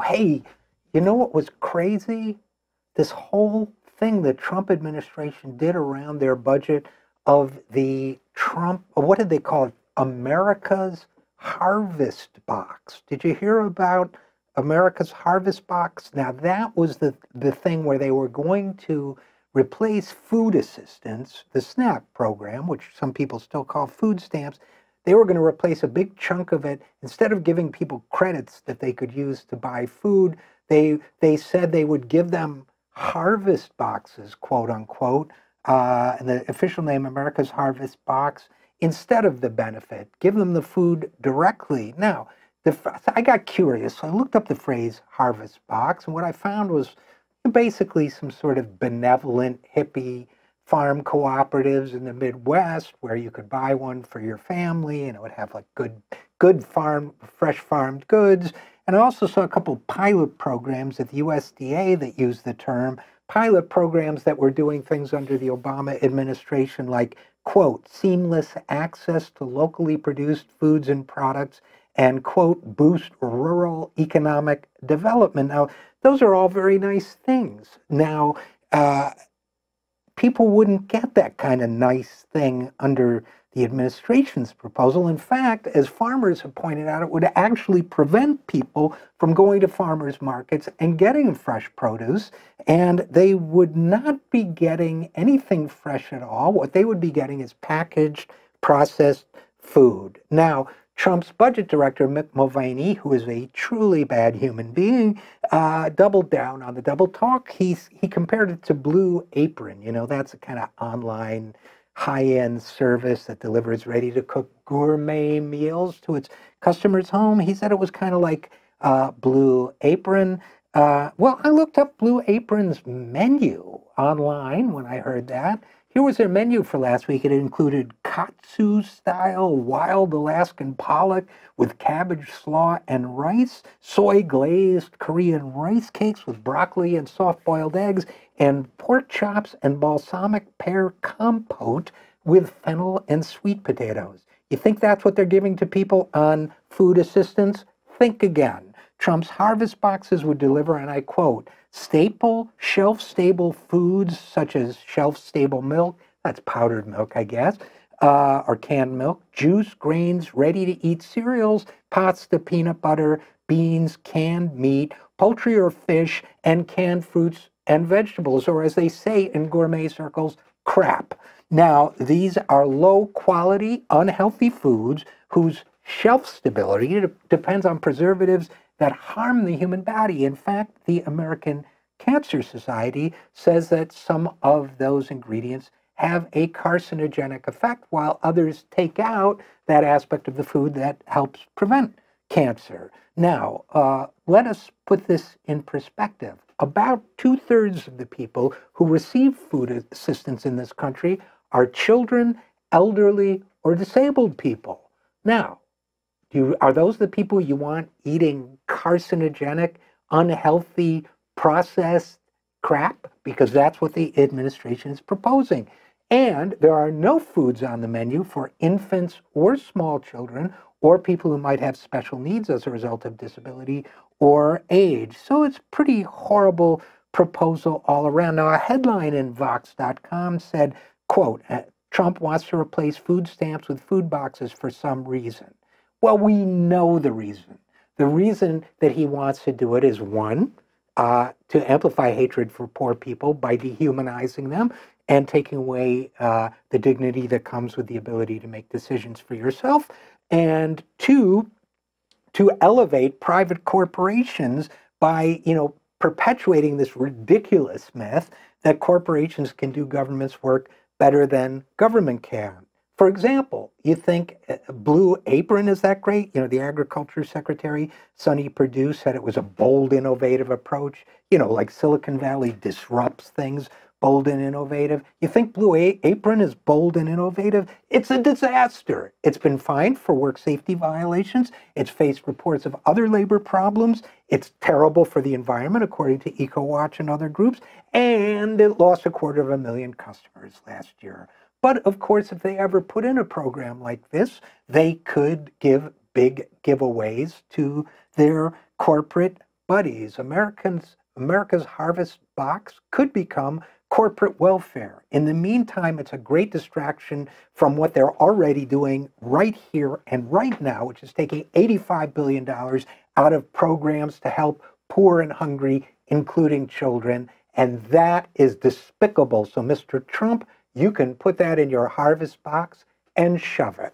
Hey, you know what was crazy? This whole thing the Trump administration did around their budget of the Trump, or what did they call it? America's Harvest Box. Did you hear about America's Harvest Box? Now, that was the thing where they were going to replace food assistance, the SNAP program, which some people still call food stamps. They were going to replace a big chunk of it. Instead of giving people credits that they could use to buy food, they said they would give them harvest boxes, quote unquote, and the official name, America's Harvest Box, instead of the benefit. Give them the food directly. Now, I got curious. So I looked up the phrase harvest box, and what I found was basically some sort of benevolent hippie farm cooperatives in the Midwest where you could buy one for your family and it would have like good farm, fresh farmed goods. And I also saw a couple pilot programs at the USDA that used the term, pilot programs that were doing things under the Obama administration like, quote, seamless access to locally produced foods and products and, quote, boost rural economic development. Now, those are all very nice things. Now, people wouldn't get that kind of nice thing under the administration's proposal. In fact, as farmers have pointed out, it would actually prevent people from going to farmers markets and getting fresh produce, and they would not be getting anything fresh at all. What they would be getting is packaged, processed food. Now, Trump's budget director, Mick Mulvaney, who is a truly bad human being, doubled down on the double talk. He compared it to Blue Apron. You know, that's a kind of online high-end service that delivers ready-to-cook gourmet meals to its customers' home. He said it was kind of like Blue Apron. Well, I looked up Blue Apron's menu online when I heard that. Here was their menu for last week. It included katsu-style wild Alaskan pollock with cabbage slaw and rice, soy-glazed Korean rice cakes with broccoli and soft-boiled eggs, and pork chops and balsamic pear compote with fennel and sweet potatoes. You think that's what they're giving to people on food assistance? Think again. Trump's harvest boxes would deliver, and I quote, staple, shelf-stable foods such as shelf-stable milk, that's powdered milk, I guess, or canned milk, juice, grains, ready-to-eat cereals, pasta, peanut butter, beans, canned meat, poultry or fish, and canned fruits and vegetables, or as they say in gourmet circles, crap. Now, these are low-quality, unhealthy foods whose shelf stability depends on preservatives that harm the human body. In fact, the American Cancer Society says that some of those ingredients have a carcinogenic effect, while others take out that aspect of the food that helps prevent cancer. Now, let us put this in perspective. About 2/3 of the people who receive food assistance in this country are children, elderly, or disabled people. Now, are those the people you want eating carcinogenic, unhealthy, processed crap? Because that's what the administration is proposing. And there are no foods on the menu for infants or small children or people who might have special needs as a result of disability or age. So it's pretty horrible proposal all around. Now, a headline in Vox.com said, quote, Trump wants to replace food stamps with food boxes for some reason. Well, we know the reason. The reason that he wants to do it is, one, to amplify hatred for poor people by dehumanizing them and taking away the dignity that comes with the ability to make decisions for yourself. And two, to elevate private corporations by, perpetuating this ridiculous myth that corporations can do government's work better than government can. For example, you think Blue Apron is that great? The Agriculture Secretary, Sonny Perdue, said it was a bold, innovative approach. Like Silicon Valley disrupts things, bold and innovative. You think Blue Apron is bold and innovative? It's a disaster. It's been fined for work safety violations. It's faced reports of other labor problems. It's terrible for the environment, according to EcoWatch and other groups. And it lost 250,000 customers last year. But of course, if they ever put in a program like this, they could give big giveaways to their corporate buddies, America's harvest box could become corporate welfare. In the meantime, it's a great distraction from what they're already doing right here and right now, which is taking $85 billion out of programs to help poor and hungry, including children. And that is despicable. So, Mr. Trump, you can put that in your harvest box and shove it.